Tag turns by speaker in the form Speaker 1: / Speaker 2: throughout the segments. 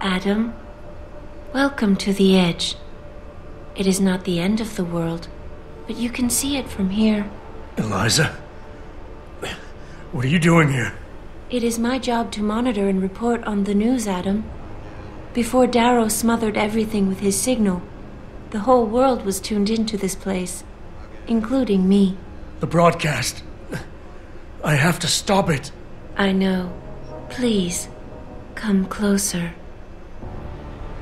Speaker 1: Adam. Welcome to the edge. It is not the end of the world, but you can see it from here.
Speaker 2: Eliza? What are you doing here?
Speaker 1: It is my job to monitor and report on the news, Adam. Before Darrow smothered everything with his signal, the whole world was tuned into this place, including me.
Speaker 2: The broadcast. I have to stop it.
Speaker 1: I know. Please, come closer.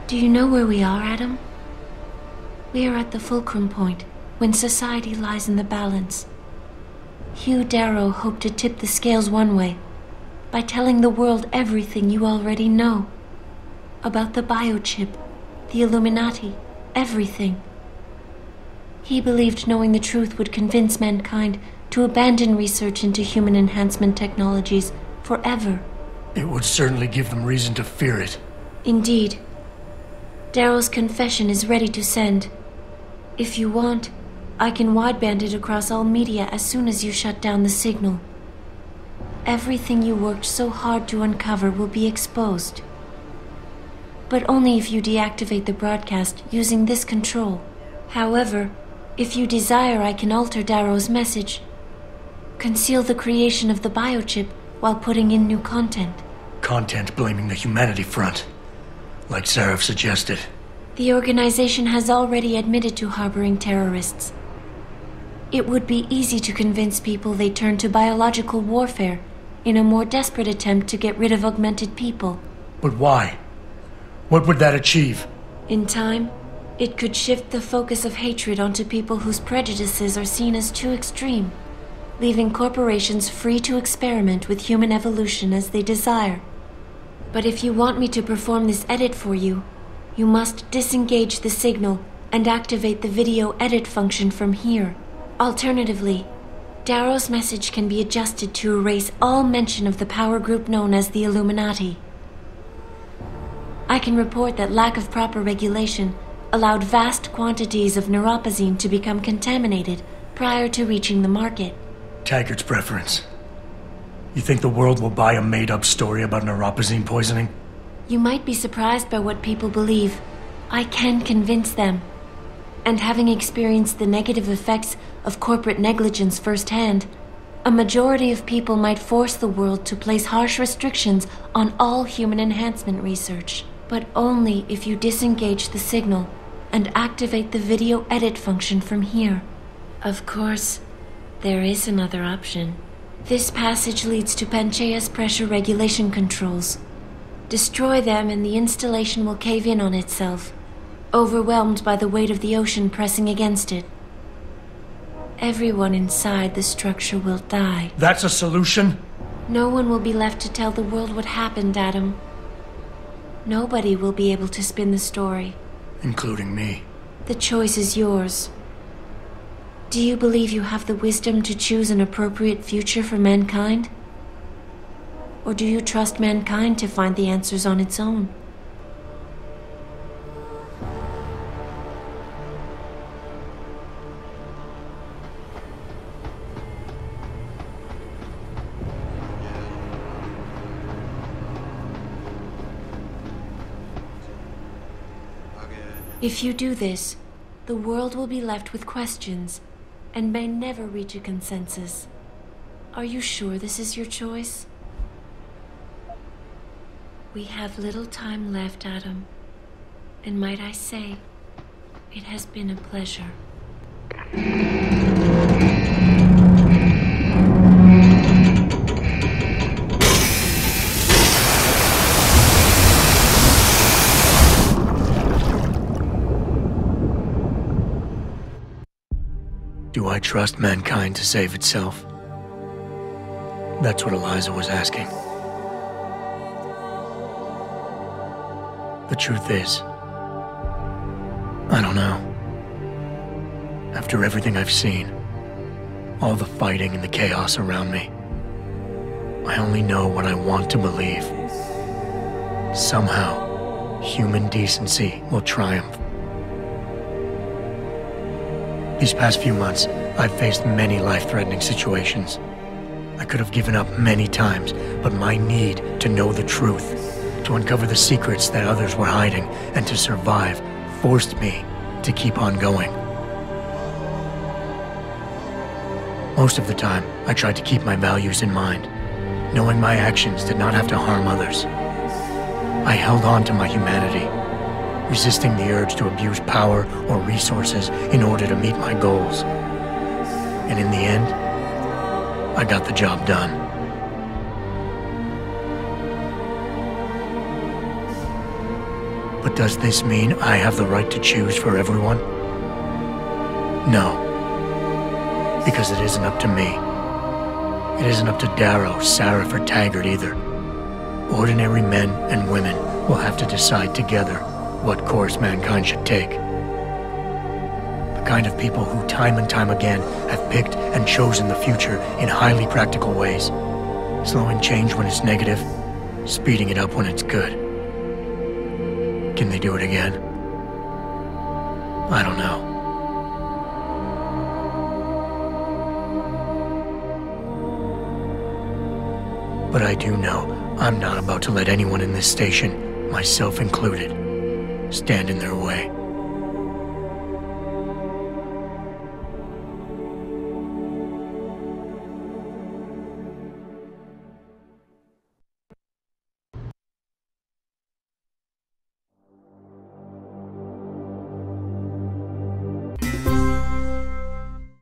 Speaker 1: Do you know where we are, Adam? We are at the fulcrum point, when society lies in the balance. Hugh Darrow hoped to tip the scales one way, by telling the world everything you already know. About the biochip, the Illuminati, everything. He believed knowing the truth would convince mankind to abandon research into human enhancement technologies forever.
Speaker 2: It would certainly give them reason to fear it.
Speaker 1: Indeed. Darrow's confession is ready to send. If you want, I can wideband it across all media as soon as you shut down the signal. Everything you worked so hard to uncover will be exposed. But only if you deactivate the broadcast using this control. However, if you desire, I can alter Darrow's message. Conceal the creation of the biochip while putting in new content.
Speaker 2: Content blaming the humanity front, like Sarah suggested.
Speaker 1: The organization has already admitted to harboring terrorists. It would be easy to convince people they turn to biological warfare in a more desperate attempt to get rid of augmented people.
Speaker 2: But why? What would that achieve?
Speaker 1: In time, it could shift the focus of hatred onto people whose prejudices are seen as too extreme, leaving corporations free to experiment with human evolution as they desire. But if you want me to perform this edit for you, you must disengage the signal and activate the video edit function from here. Alternatively, Darrow's message can be adjusted to erase all mention of the power group known as the Illuminati. I can report that lack of proper regulation allowed vast quantities of neuropozyne to become contaminated prior to reaching the market.
Speaker 2: Taggart's preference. You think the world will buy a made-up story about neuropozyne poisoning?
Speaker 1: You might be surprised by what people believe. I can convince them. And having experienced the negative effects of corporate negligence firsthand, a majority of people might force the world to place harsh restrictions on all human enhancement research. But only if you disengage the signal and activate the video edit function from here. Of course, there is another option. This passage leads to Panchaea's pressure regulation controls. Destroy them and the installation will cave in on itself, overwhelmed by the weight of the ocean pressing against it. Everyone inside the structure will die.
Speaker 2: That's a solution?
Speaker 1: No one will be left to tell the world what happened, Adam. Nobody will be able to spin the story.
Speaker 2: Including me.
Speaker 1: The choice is yours. Do you believe you have the wisdom to choose an appropriate future for mankind? Or do you trust mankind to find the answers on its own? If you do this, the world will be left with questions and may never reach a consensus. Are you sure this is your choice? We have little time left, Adam. And might I say, it has been a pleasure.
Speaker 2: Do I trust mankind to save itself? That's what Eliza was asking. The truth is, I don't know. After everything I've seen, all the fighting and the chaos around me, I only know what I want to believe. Somehow, human decency will triumph. These past few months, I've faced many life-threatening situations. I could have given up many times, but my need to know the truth to uncover the secrets that others were hiding, and to survive forced me to keep on going. Most of the time, I tried to keep my values in mind, knowing my actions did not have to harm others. I held on to my humanity, resisting the urge to abuse power or resources in order to meet my goals. And in the end, I got the job done. But does this mean I have the right to choose for everyone? No. Because it isn't up to me. It isn't up to Darrow, Sarif, or Taggart either. Ordinary men and women will have to decide together what course mankind should take. The kind of people who time and time again have picked and chosen the future in highly practical ways, slowing change when it's negative, speeding it up when it's good. Can they do it again? I don't know. But I do know I'm not about to let anyone in this station, myself included, stand in their way.